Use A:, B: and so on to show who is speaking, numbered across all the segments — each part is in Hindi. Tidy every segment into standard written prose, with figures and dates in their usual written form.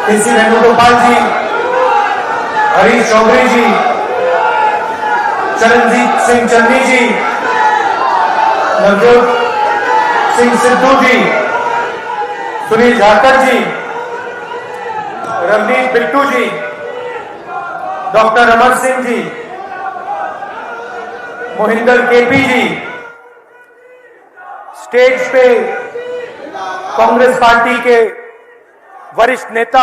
A: पीसी वेणुगोपाल जी, हरीश चौधरी जी, चरणजीत सिंह चन्नी जी, नवजोत सिंह सिद्धू जी, सुनील झाकर जी, रवनीत बिट्टू जी, डॉक्टर अमर सिंह जी, मोहिंदर केपी जी, स्टेज पे कांग्रेस पार्टी के वरिष्ठ नेता,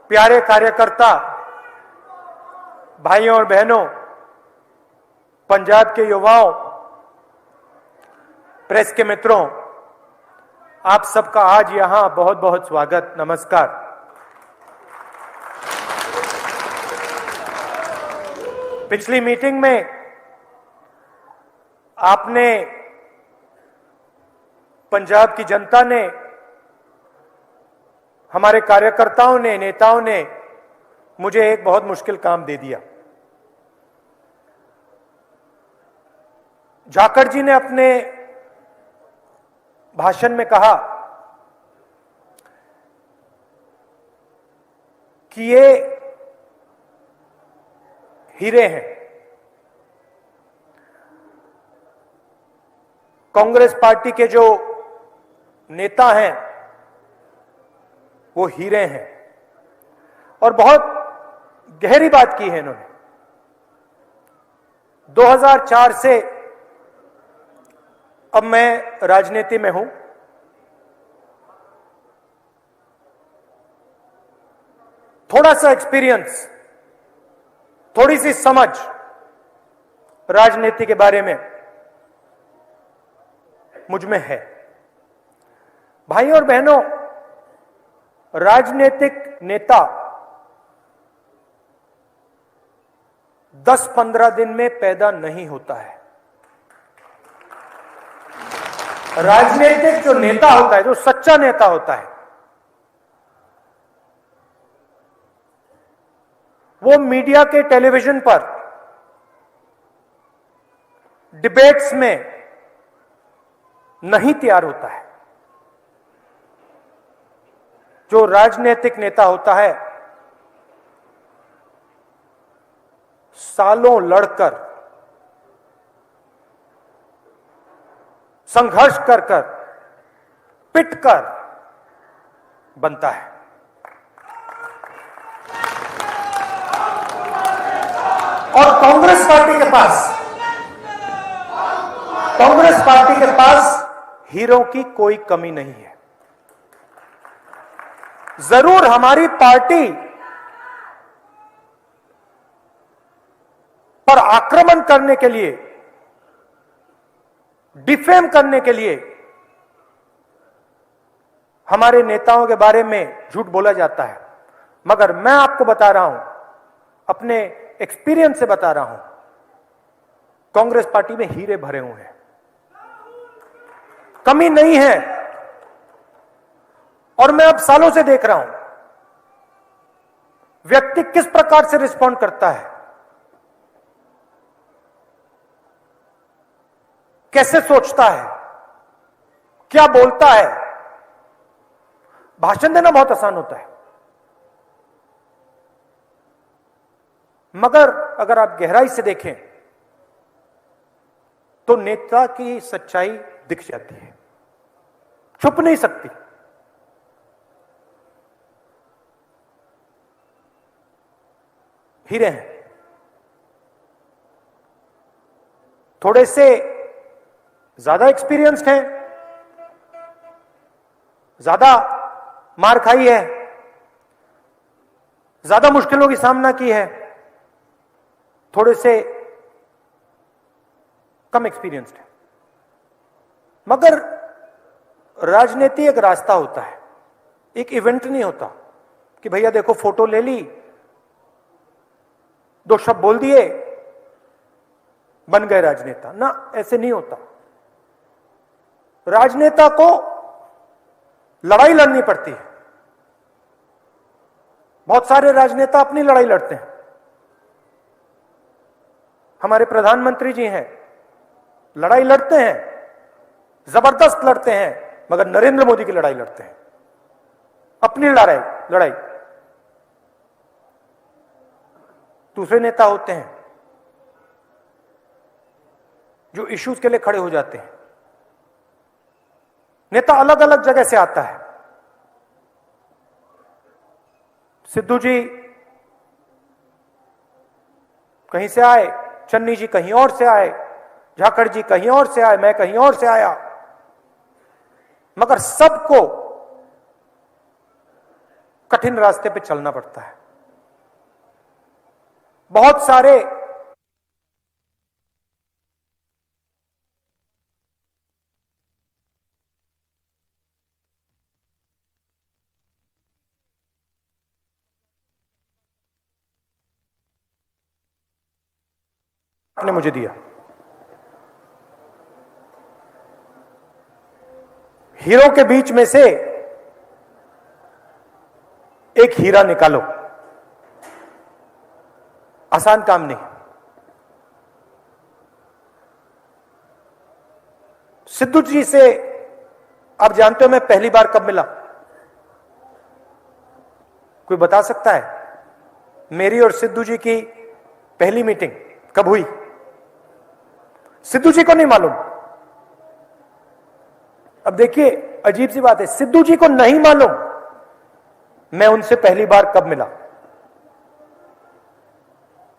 A: प्यारे कार्यकर्ता, भाइयों और बहनों, पंजाब के युवाओं, प्रेस के मित्रों, आप सबका आज यहां बहुत बहुत स्वागत, नमस्कार। पिछली मीटिंग में आपने, पंजाब की जनता ने, हमारे कार्यकर्ताओं ने, नेताओं ने मुझे एक बहुत मुश्किल काम दे दिया। झाकर जी ने अपने भाषण में कहा कि ये हीरे हैं। कांग्रेस पार्टी के जो नेता हैं वो हीरे हैं, और बहुत गहरी बात की है इन्होंने। 2004 से अब मैं राजनीति में हूं। थोड़ा सा एक्सपीरियंस, थोड़ी सी समझ राजनीति के बारे में मुझ में है। भाइयों और बहनों, राजनीतिक नेता 10-15 दिन में पैदा नहीं होता है। राजनीतिक जो नेता होता है, जो सच्चा नेता होता है, वो मीडिया के, टेलीविजन पर, डिबेट्स में नहीं तैयार होता है। जो राजनीतिक नेता होता है, सालों लड़कर, संघर्ष कर कर, पिटकर बनता है। और कांग्रेस पार्टी के पास हीरो की कोई कमी नहीं है। जरूर हमारी पार्टी पर आक्रमण करने के लिए, डिफेम करने के लिए हमारे नेताओं के बारे में झूठ बोला जाता है, मगर मैं आपको बता रहा हूं, अपने एक्सपीरियंस से बता रहा हूं, कांग्रेस पार्टी में हीरे भरे हुए हैं, कमी नहीं है। और मैं अब सालों से देख रहा हूं व्यक्ति किस प्रकार से रिस्पॉन्ड करता है, कैसे सोचता है, क्या बोलता है। भाषण देना बहुत आसान होता है, मगर अगर आप गहराई से देखें तो नेता की सच्चाई दिख जाती है, छुप नहीं सकती। हीरे हैं। थोड़े से ज्यादा एक्सपीरियंस्ड हैं, ज्यादा मार खाई है, ज्यादा मुश्किलों की सामना की है, थोड़े से कम एक्सपीरियंस्ड है। मगर राजनीति एक रास्ता होता है, एक इवेंट नहीं होता कि भैया देखो फोटो ले ली, दो शब्द बोल दिए, बन गए राजनेता। ना, ऐसे नहीं होता। राजनेता को लड़ाई लड़नी पड़ती है। बहुत सारे राजनेता अपनी लड़ाई लड़ते हैं। हमारे प्रधानमंत्री जी हैं, लड़ाई लड़ते हैं, जबरदस्त लड़ते हैं, मगर नरेंद्र मोदी की लड़ाई लड़ते हैं। अपनी लड़ाई। दूसरे नेता होते हैं जो इश्यूज के लिए खड़े हो जाते हैं। नेता अलग अलग जगह से आता है। सिद्धू जी कहीं से आए, चन्नी जी कहीं और से आए, झाकड़ जी कहीं और से आए, मैं कहीं और से आया, मगर सबको कठिन रास्ते पे चलना पड़ता है। बहुत सारे आपने मुझे दिया। हीरो के बीच में से एक हीरा निकालो, आसान काम नहीं। सिद्धू जी से आप जानते हो मैं पहली बार कब मिला? कोई बता सकता है? मेरी और सिद्धू जी की पहली मीटिंग कब हुई? सिद्धू जी को नहीं मालूम। अब देखिए अजीब सी बात है, सिद्धू जी को नहीं मालूम मैं उनसे पहली बार कब मिला।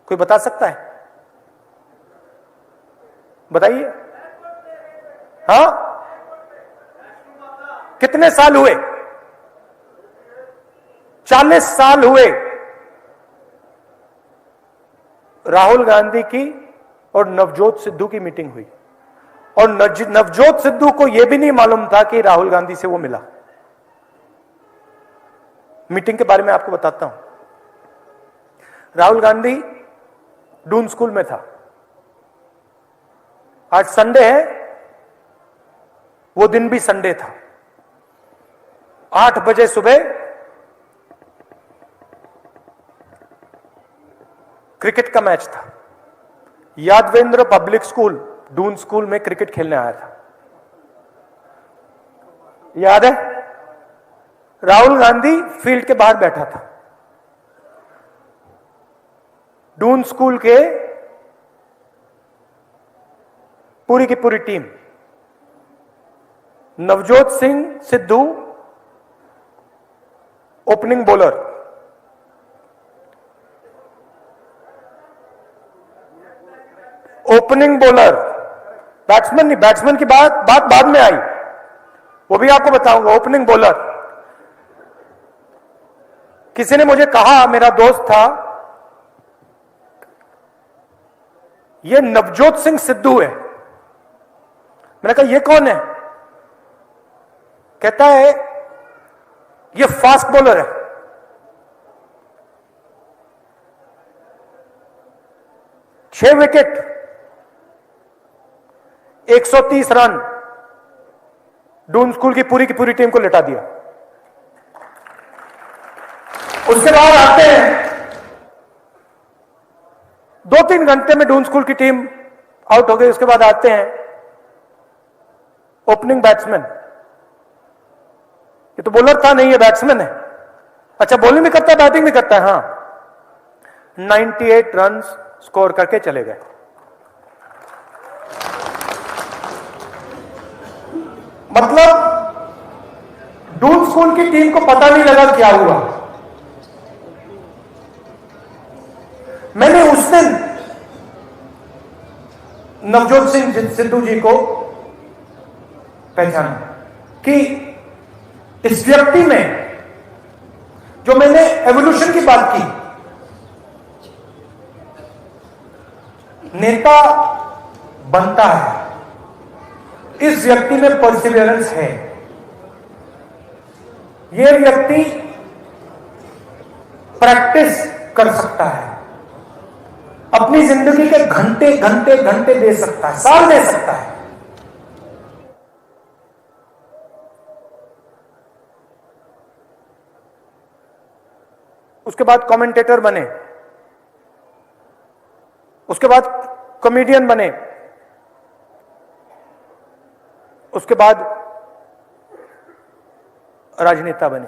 A: कोई बता सकता है? बताइए। हाँ, कितने साल हुए? 40 साल हुए राहुल गांधी की और नवजोत सिद्धू की मीटिंग हुई, और नवजोत सिद्धू को यह भी नहीं मालूम था कि राहुल गांधी से वो मिला। मीटिंग के बारे में आपको बताता हूं। राहुल गांधी डून स्कूल में था। आज संडे है, वो दिन भी संडे था। 8 बजे सुबह क्रिकेट का मैच था। Yadavindra public school Doon school में क्रिकेट खेलने आया था। याद है? राहुल गांधी फील्ड के बाहर बैठा था। डून स्कूल के पूरी की पूरी team, Navjot Singh Sidhu opening bowler, batsman नहीं, बैट्समैन की बात बाद में आई, वो भी आपको बताऊंगा। ओपनिंग बॉलर, किसी ने मुझे कहा, मेरा दोस्त था, ये नवजोत सिंह सिद्धू है। मैंने कहा ये कौन है? कहता है ये फास्ट बॉलर है। छह विकेट, 130 रन, डून स्कूल की पूरी टीम को लिटा दिया। उसके बाद आते हैं 2-3 घंटे में डून स्कूल की टीम आउट हो गई। उसके बाद आते हैं ओपनिंग बैट्समैन। ये तो बॉलर था नहीं, ये बैट्समैन है। अच्छा, बॉलिंग भी करता है, बैटिंग भी करता है। हाँ, 98 रन स्कोर करके चले गए। मतलब डून स्कूल की टीम को पता नहीं लगा क्या हुआ। मैंने उस दिन नवजोत सिंह सिद्धू जी को पहचाना कि इस व्यक्ति में, जो मैंने एवोल्यूशन की बात की, नेता बनता है, इस व्यक्ति में परसिवियरेंस है। यह व्यक्ति प्रैक्टिस कर सकता है, अपनी जिंदगी के घंटे दे सकता है, साल दे सकता है। उसके बाद कमेंटेटर बने, उसके बाद कॉमेडियन बने, उसके बाद राजनेता बने।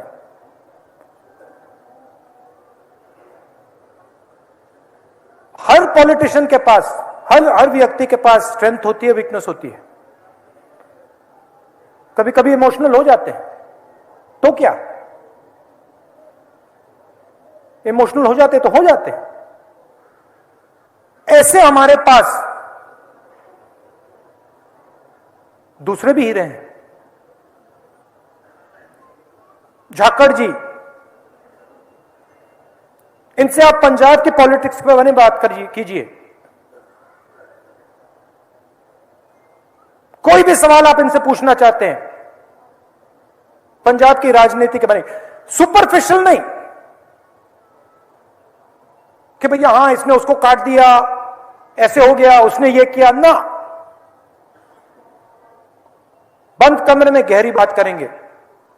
A: पॉलिटिशियन के पास, हर व्यक्ति के पास स्ट्रेंथ होती है, वीकनेस होती है। कभी कभी इमोशनल हो जाते हैं, तो क्या, इमोशनल हो जाते तो हो जाते हैं। ऐसे हमारे पास दूसरे भी हीरे हैं। झाकड़ जी, इनसे आप पंजाब की पॉलिटिक्स के बारे में बात कीजिए, कोई भी सवाल आप इनसे पूछना चाहते हैं पंजाब की राजनीति के बारे में, सुपरफिशियल नहीं कि भैया हां इसने उसको काट दिया, ऐसे हो गया, उसने ये किया ना, बंद कमरे में गहरी बात करेंगे।